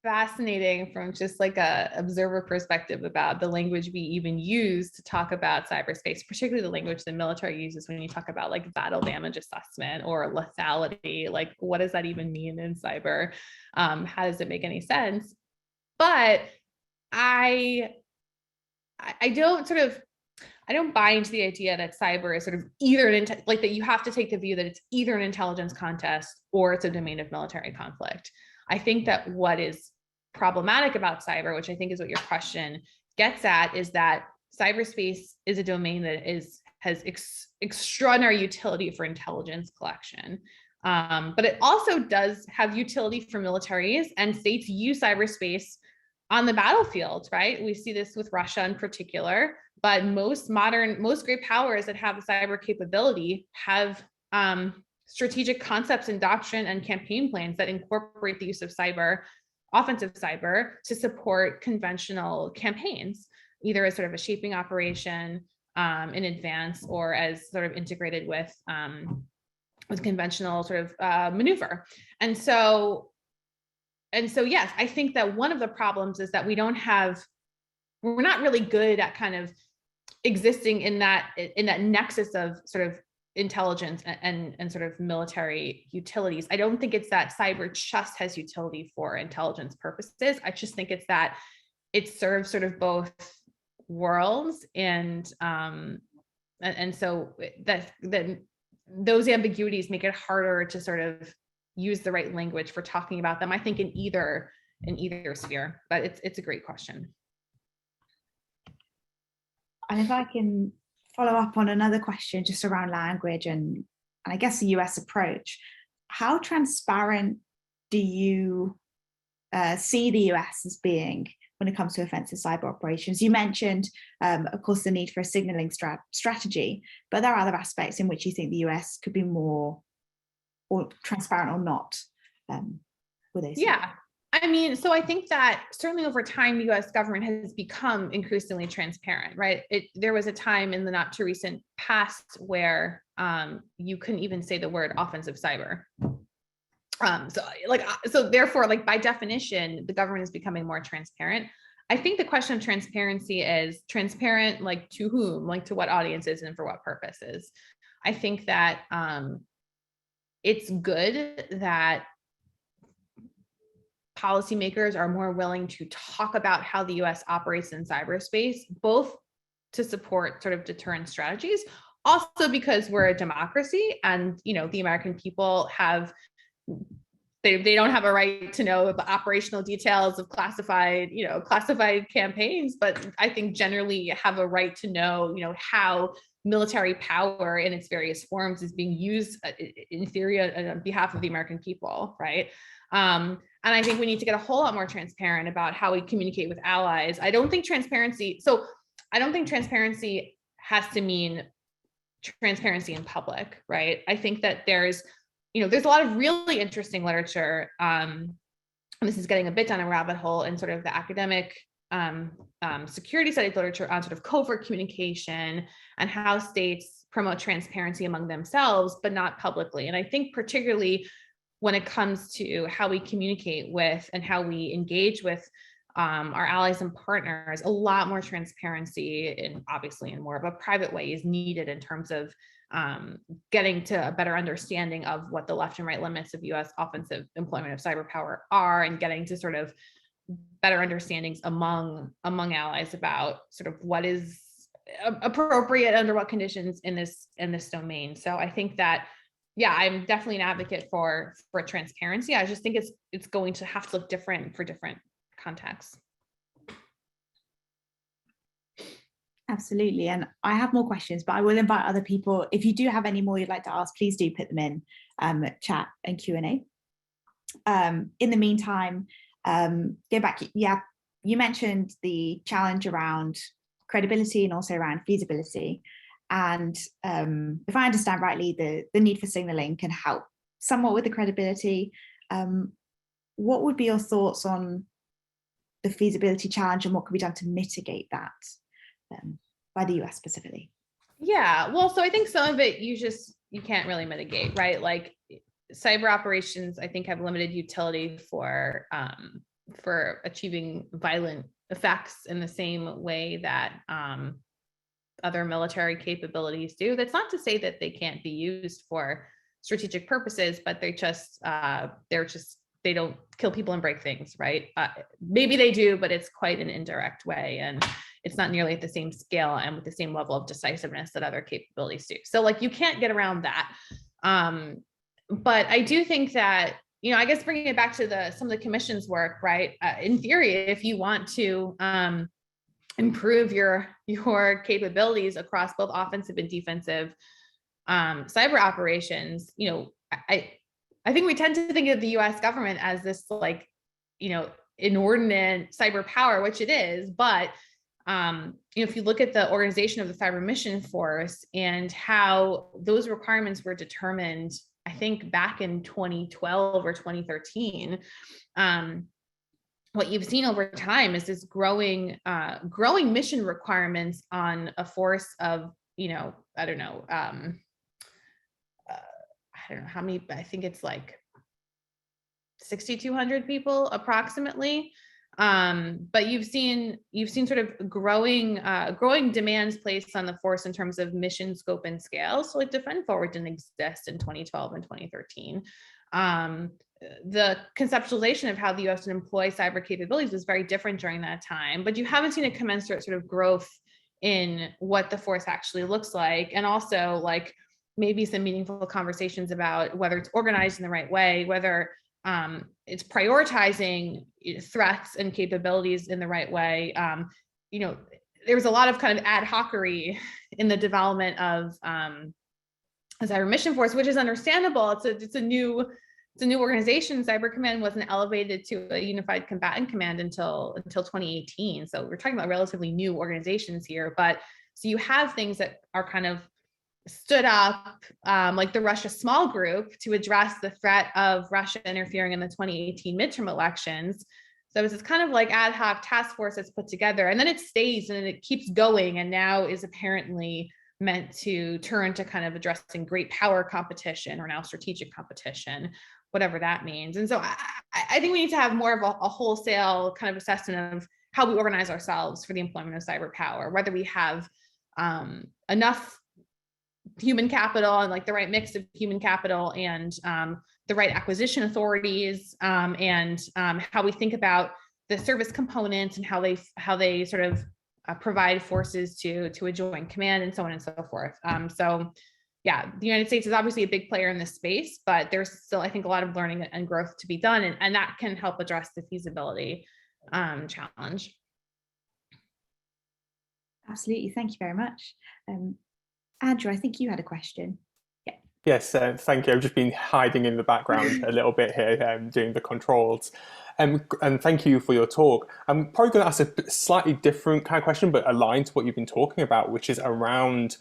[SPEAKER 2] fascinating from just like a observer perspective about the language we even use to talk about cyberspace, particularly the language the military uses when you talk about like battle damage assessment or lethality. Like, what does that even mean in cyber? How does it make any sense? But I don't buy into the idea that cyber is sort of either like that you have to take the view that it's either an intelligence contest or it's a domain of military conflict. I think that what is problematic about cyber, which I think is what your question gets at, is that cyberspace is a domain that has extraordinary utility for intelligence collection. But it also does have utility for militaries, and states use cyberspace on the battlefield, right? We see this with Russia in particular, but most great powers that have the cyber capability have strategic concepts and doctrine and campaign plans that incorporate the use of cyber, offensive cyber, to support conventional campaigns, either as sort of a shaping operation in advance or as sort of integrated with conventional sort of maneuver. And so yes, I think that one of the problems is that we're not really good at kind of existing in that nexus of sort of intelligence and sort of military utilities. I don't think it's that cyber just has utility for intelligence purposes. I just think it's that it serves sort of both worlds, and so that those ambiguities make it harder to sort of use the right language for talking about them, I think, in either sphere. But it's a great question.
[SPEAKER 1] And if I can follow up on another question just around language and I guess the US approach, how transparent do you see the US as being when it comes to offensive cyber operations? You mentioned, of course, the need for a signaling strategy, but there are other aspects in which you think the US could be more or transparent or not with those.
[SPEAKER 2] Yeah. I mean, so I think that certainly over time, the US government has become increasingly transparent, right? There was a time in the not too recent past where you couldn't even say the word offensive cyber. So therefore, like by definition, the government is becoming more transparent. I think the question of transparency is transparent, like to whom, like to what audiences and for what purposes. I think that it's good that policymakers are more willing to talk about how the US operates in cyberspace, both to support sort of deterrent strategies, also because we're a democracy and, you know, the American people have, they don't have a right to know the operational details of classified campaigns, but I think generally have a right to know, you know, how military power in its various forms is being used in theory on behalf of the American people, right? And I think we need to get a whole lot more transparent about how we communicate with allies. I don't think transparency has to mean transparency in public, right? I think that there's a lot of really interesting literature, and this is getting a bit down a rabbit hole in sort of the academic security studies literature on sort of covert communication and how states promote transparency among themselves, but not publicly. And I think particularly when it comes to how we communicate with and how we engage with our allies and partners, a lot more transparency and obviously in more of a private way is needed in terms of getting to a better understanding of what the left and right limits of US offensive employment of cyber power are, and getting to sort of better understandings among allies about sort of what is appropriate under what conditions in this domain. So I think that, yeah, I'm definitely an advocate for transparency. I just think it's going to have to look different for different contexts.
[SPEAKER 1] Absolutely. And I have more questions, but I will invite other people. If you do have any more you'd like to ask, please do put them in chat and Q&A. In the meantime, go back. Yeah, you mentioned the challenge around credibility and also around feasibility. And if I understand rightly, the need for signaling can help somewhat with the credibility. What would be your thoughts on the feasibility challenge and what could be done to mitigate that by the US specifically?
[SPEAKER 2] Yeah, well, so I think some of it you can't really mitigate, right? Like cyber operations, I think, have limited utility for achieving violent effects in the same way that other military capabilities do. That's not to say that they can't be used for strategic purposes, but they don't kill people and break things, right? Maybe they do, but it's quite an indirect way, and it's not nearly at the same scale and with the same level of decisiveness that other capabilities do. So like you can't get around that. But I do think that, I guess bringing it back to some of the commission's work, right? In theory, if you want to improve your capabilities across both offensive and defensive cyber operations, I think we tend to think of the US government as this inordinate cyber power, which it is, but if you look at the organization of the Cyber Mission Force and how those requirements were determined, I think back in 2012 or 2013, what you've seen over time is this growing mission requirements on a force of, I don't know how many, I think it's like 6,200 people approximately. But you've seen sort of growing demands placed on the force in terms of mission scope and scale. So like Defend Forward didn't exist in 2012 and 2013. The conceptualization of how the US would employ cyber capabilities was very different during that time, but you haven't seen a commensurate sort of growth in what the force actually looks like. And also like maybe some meaningful conversations about whether it's organized in the right way, whether it's prioritizing threats and capabilities in the right way. There was a lot of kind of ad hocery in the development of a cyber mission force, which is understandable. It's a new organization. Cyber Command wasn't elevated to a unified combatant command until 2018. So we're talking about relatively new organizations here. But so you have things that are kind of stood up like the Russia Small Group to address the threat of Russia interfering in the 2018 midterm elections. So it was this kind of like ad hoc task force that's put together, and then it stays and it keeps going, and now is apparently meant to turn to kind of addressing great power competition, or now strategic competition, whatever that means. And so I think we need to have more of a wholesale kind of assessment of how we organize ourselves for the employment of cyber power, whether we have enough human capital and like the right mix of human capital and the right acquisition authorities, and how we think about the service components and how they sort of provide forces to a joint command and so on and so forth. So yeah, the United States is obviously a big player in this space, but there's still, I think, a lot of learning and growth to be done, and that can help address the feasibility challenge.
[SPEAKER 1] Absolutely, thank you very much. Andrew, I think you had a question. Yeah.
[SPEAKER 4] Yes, thank you. I've just been hiding in the background a little bit here, doing the controls. And thank you for your talk. I'm probably going to ask a slightly different kind of question, but aligned to what you've been talking about, which is around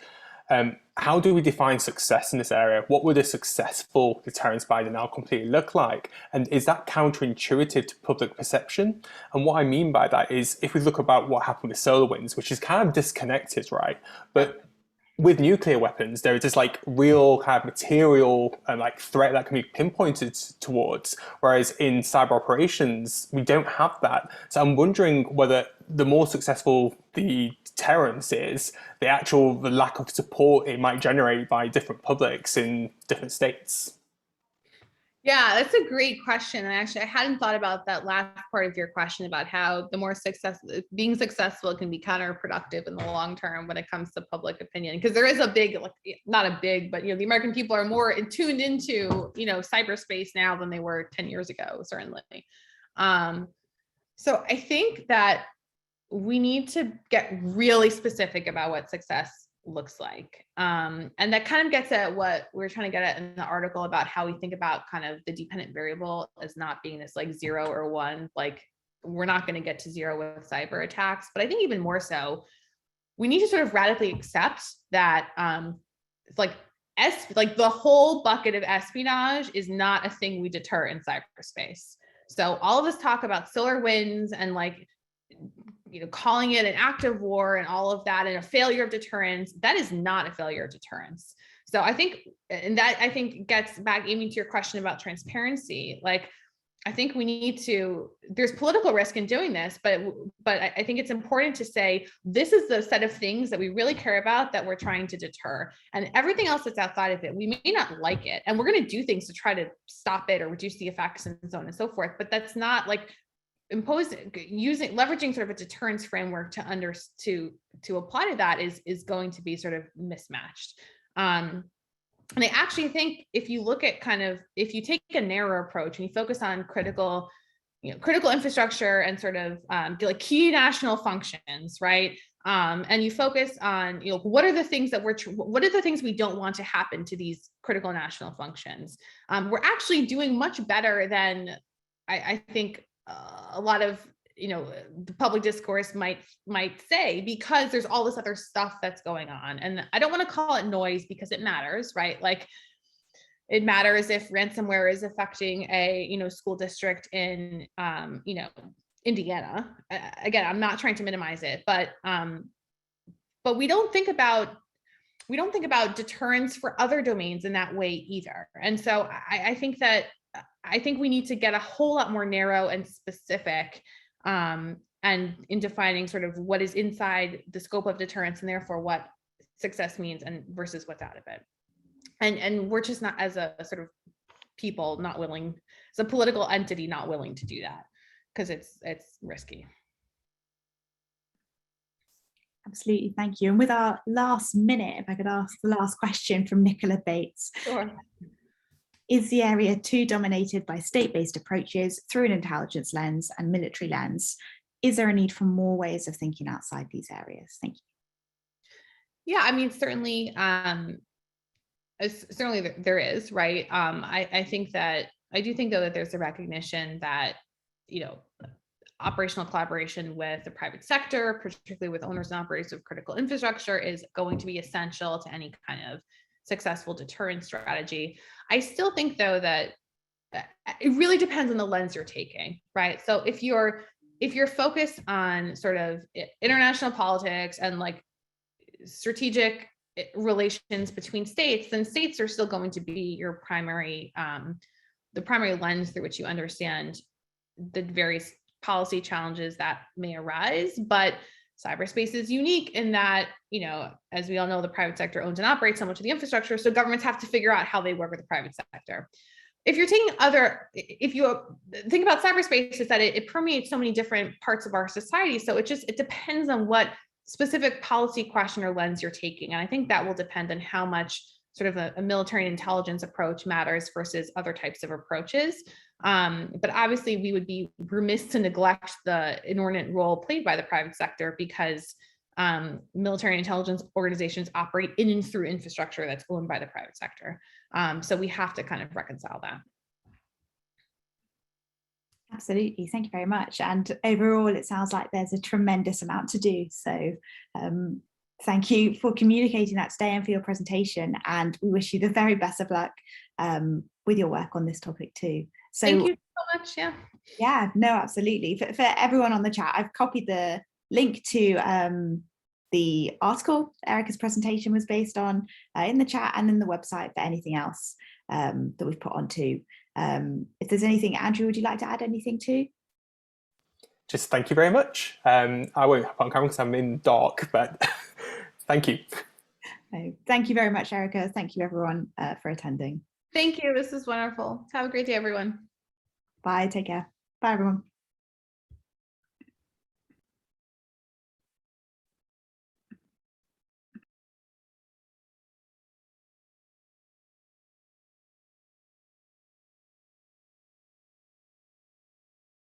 [SPEAKER 4] how do we define success in this area? What would a successful deterrence by denial completely look like? And is that counterintuitive to public perception? And what I mean by that is, if we look about what happened with SolarWinds, which is kind of disconnected, right? But with nuclear weapons, there is this like real kind of material like threat that can be pinpointed towards, whereas in cyber operations, we don't have that. So I'm wondering whether the more successful the deterrence is, the lack of support it might generate by different publics in different states.
[SPEAKER 2] Yeah, that's a great question. And actually, I hadn't thought about that last part of your question about how the more being successful can be counterproductive in the long term when it comes to public opinion. Because there is a big, not a big, but the American people are more tuned into cyberspace now than they were 10 years ago, certainly. So I think that we need to get really specific about what success looks like. And that kind of gets at what we're trying to get at in the article about how we think about kind of the dependent variable as not being this like 0 or 1, like we're not going to get to 0 with cyber attacks. But I think even more so, we need to sort of radically accept that like the whole bucket of espionage is not a thing we deter in cyberspace. So all of this talk about SolarWinds and like calling it an act of war and all of that and a failure of deterrence, that is not a failure of deterrence. So I think, and that I think gets back, Amy, to your question about transparency. Like, I think we need to, there's political risk in doing this, but I think it's important to say, this is the set of things that we really care about that we're trying to deter, and everything else that's outside of it, we may not like it. And we're going to do things to try to stop it or reduce the effects and so on and so forth. But that's not like leveraging sort of a deterrence framework to apply to that is going to be sort of mismatched. And I actually think if you look at if you take a narrow approach and you focus on critical infrastructure and sort of like key national functions, right? And you focus on, what are the things that what are the things we don't want to happen to these critical national functions? We're actually doing much better than I think a lot of the public discourse might say, because there's all this other stuff that's going on. And I don't want to call it noise, because it matters, right? Like, it matters if ransomware is affecting a school district in Indiana. Again, I'm not trying to minimize it, but we don't think about deterrence for other domains in that way either. And so I think we need to get a whole lot more narrow and specific, and in defining sort of what is inside the scope of deterrence, and therefore what success means and versus what's out of it. And we're just not, as a sort of people, not willing, as a political entity, not willing to do that, because it's risky.
[SPEAKER 1] Absolutely, thank you. And with our last minute, if I could ask the last question from Nicola Bates.
[SPEAKER 2] Sure.
[SPEAKER 1] Is the area too dominated by state-based approaches through an intelligence lens and military lens? Is there a need for more ways of thinking outside these areas? Thank you.
[SPEAKER 2] Yeah, I mean, certainly there is, right? I do think though that there's a recognition that, operational collaboration with the private sector, particularly with owners and operators of critical infrastructure, is going to be essential to any kind of successful deterrent strategy. I still think, though, that it really depends on the lens you're taking, right? So if you're focused on sort of international politics and like strategic relations between states, then states are still going to be your primary, the primary lens through which you understand the various policy challenges that may arise. But cyberspace is unique in that, you know, as we all know, the private sector owns and operates so much of the infrastructure. So governments have to figure out how they work with the private sector. If you think about cyberspace, is that it permeates so many different parts of our society. So it depends on what specific policy question or lens you're taking. And I think that will depend on how much sort of a military intelligence approach matters versus other types of approaches. But obviously we would be remiss to neglect the inordinate role played by the private sector, because military intelligence organizations operate in and through infrastructure that's owned by the private sector. So we have to kind of reconcile that.
[SPEAKER 1] Absolutely. Thank you very much. And overall, it sounds like there's a tremendous amount to do. So thank you for communicating that today and for your presentation. And we wish you the very best of luck with your work on this topic too. So
[SPEAKER 2] thank you so much. Yeah.
[SPEAKER 1] Yeah, no, absolutely. For everyone on the chat, I've copied the link to the article Erica's presentation was based on in the chat and in the website for anything else that we've put on too. If there's anything, Andrew, would you like to add anything to?
[SPEAKER 4] Just thank you very much. I won't have on camera because I'm in dark, but thank you.
[SPEAKER 1] Thank you very much, Erica. Thank you, everyone, for attending.
[SPEAKER 2] Thank you. This is wonderful. Have a great day, everyone.
[SPEAKER 1] Bye. Take care. Bye, everyone.